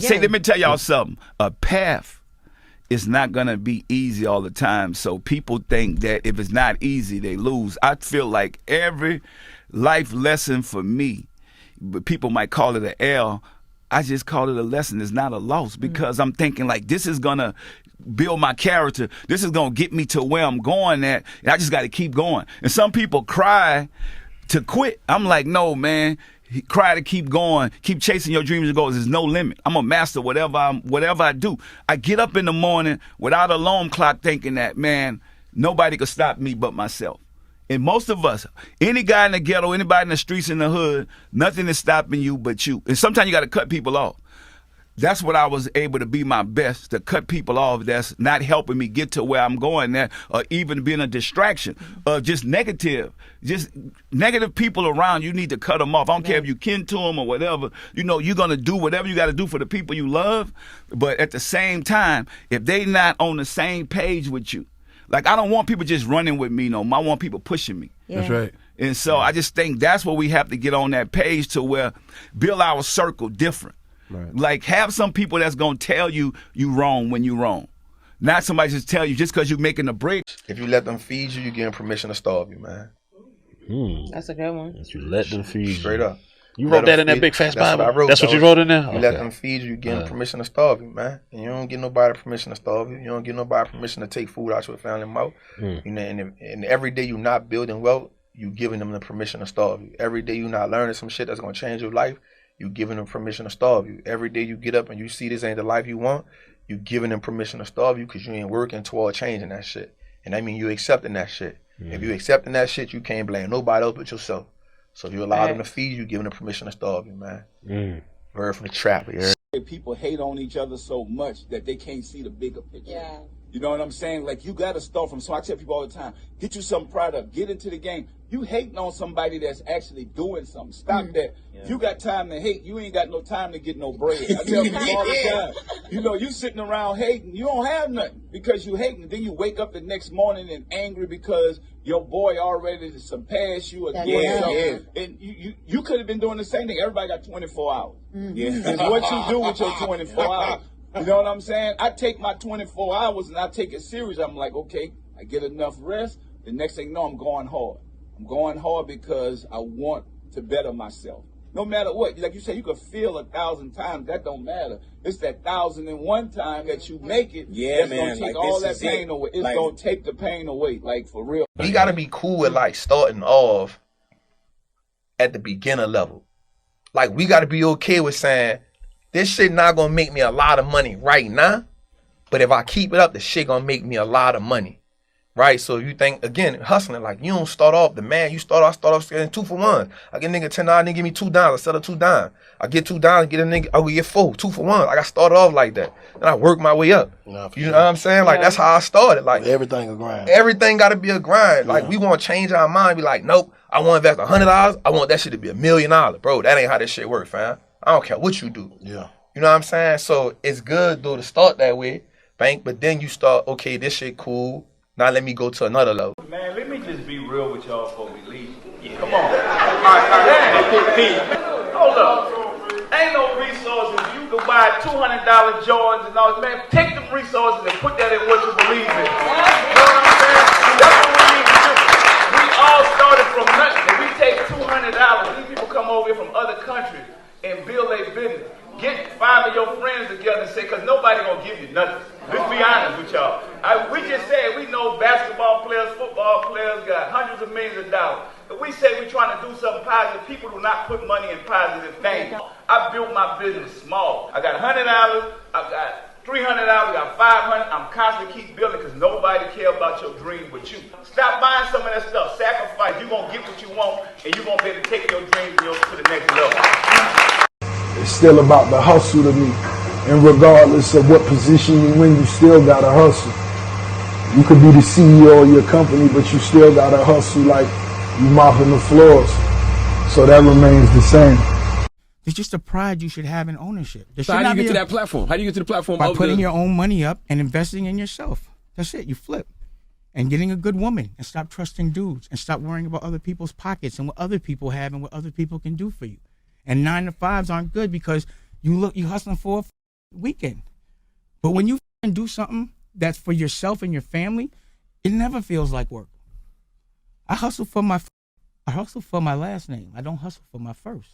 See, let me tell y'all something. A path is not going to be easy all the time. So people think that if it's not easy, they lose. I feel like every life lesson for me, but people might call it an L, I just call it a lesson. It's not a loss because I'm thinking like this is going to build my character. This is going to get me to where I'm going at. And I just got to keep going. And some people cry to quit. I'm like, no, man. Cry to keep going, keep chasing your dreams and goals. There's no limit. I'm a master whatever I do. I get up in the morning without an alarm clock thinking that, man, nobody could stop me but myself. And most of us, any guy in the ghetto, anybody in the streets in the hood, nothing is stopping you but you. And sometimes you got to cut people off. That's what I was able to be my best, to cut people off that's not helping me get to where I'm going at, or even being a distraction, or just negative people around. You need to cut them off. I don't care if you kin to them or whatever. You know, you're going to do whatever you got to do for the people you love. But at the same time, if they not on the same page with you, like I don't want people just running with me no more. I want people pushing me. Yeah. That's right. And so I just think that's what we have to get on that page to where build our circle different. Right. Like have some people that's gonna tell you wrong when you wrong. Not somebody just tell you just because you're making a break. If you let them feed you, you give them permission to starve you, man. That's a good one. If you let them feed you. Straight up. You wrote that in that big fast Bible? That's what you wrote in there? You let them feed you, you give them permission to starve you, man. And you don't give nobody permission to starve you. You don't give nobody permission to take food out your family mouth. You know, and every day you're not building wealth, you giving them the permission to starve you. Every day you're not learning some shit that's gonna change your life, you giving them permission to starve you. Every day you get up and you see this ain't the life you want, you giving them permission to starve you because you ain't working toward changing that shit. And that means you accepting that shit. If you accepting that shit, you can't blame nobody else but yourself. So if you allow them to feed you, giving them permission to starve you, man. Word from the trap. Yeah. People hate on each other so much that they can't see the bigger picture. Yeah. You know what I'm saying? Like, you got to start from, so I tell people all the time, get you some product, get into the game. You hating on somebody that's actually doing something. Stop that. Yeah. If you got time to hate, you ain't got no time to get no bread. I tell people all the time, you know, you sitting around hating, you don't have nothing because you hating. Then you wake up the next morning and angry because your boy already surpassed you again. Yeah. And you could have been doing the same thing. Everybody got 24 hours. Yeah. It's what you do with your 24 hours. You know what I'm saying? I take my 24 hours and I take it serious. I'm like, okay, I get enough rest. The next thing you know, I'm going hard. I'm going hard because I want to better myself. No matter what. Like you said, you could fail 1,000 times. That don't matter. It's that 1,001 time that you make it. Yeah, that's man. Gonna take all that pain away. It's gonna take the pain away. Like, for real. We gotta be cool with like starting off at the beginner level. Like, we gotta be okay with saying, this shit not gonna make me a lot of money right now, but if I keep it up, the shit gonna make me a lot of money, right? So you think, again, hustling, like you don't start off the man, you start off selling 2 for 1. I get a nigga $10, nigga give me $2, I sell a $2. I get $2, get a nigga, I will get 4, 2 for 1. Like I started off like that, and I work my way up. You know what I'm saying? Like that's how I started. Like everything a grind. Everything gotta be a grind. Like we wanna change our mind, be like, nope, I wanna invest $100, I want that shit to be $1 million. Bro, that ain't how this shit work, fam. I don't care what you do. Yeah. You know what I'm saying? So it's good though to start that way, bank, but then you start, okay, this shit cool. Now let me go to another level. Man, let me just be real with y'all before we leave. Yeah. Come on. Hold up. Ain't no resources. You can buy $200 Jordans and all that. Man, take them resources and put that in what you believe in. You know what I'm saying? That's what we need to do. We all started from nothing. If we take $200, these people come over here from other countries and build a business. Get 5 of your friends together and say, because nobody going to give you nothing. Let's be honest with y'all. We just said we know basketball players, football players got hundreds of millions of dollars. If we say we're trying to do something positive, people do not put money in positive things. I built my business small. I got $100, I got $300, I got $500. I'm constantly keep building because nobody care about your dream but you. Stop buying some of that stuff. Sacrifice. You're going to get what you want, and you're going to be able to take your dreams to the next level. It's still about the hustle to me. And regardless of what position you in, you still gotta hustle. You could be the CEO of your company, but you still gotta hustle like you mopping the floors. So that remains the same. It's just a pride you should have in ownership. So how do you get to that platform? How do you get to the platform? By putting your own money up and investing in yourself. That's it. You flip. And getting a good woman and stop trusting dudes and stop worrying about other people's pockets and what other people have and what other people can do for you. And 9 to 5s aren't good because you hustling for weekend. But when you do something that's for yourself and your family, it never feels like work. I hustle for my last name. I don't hustle for my first.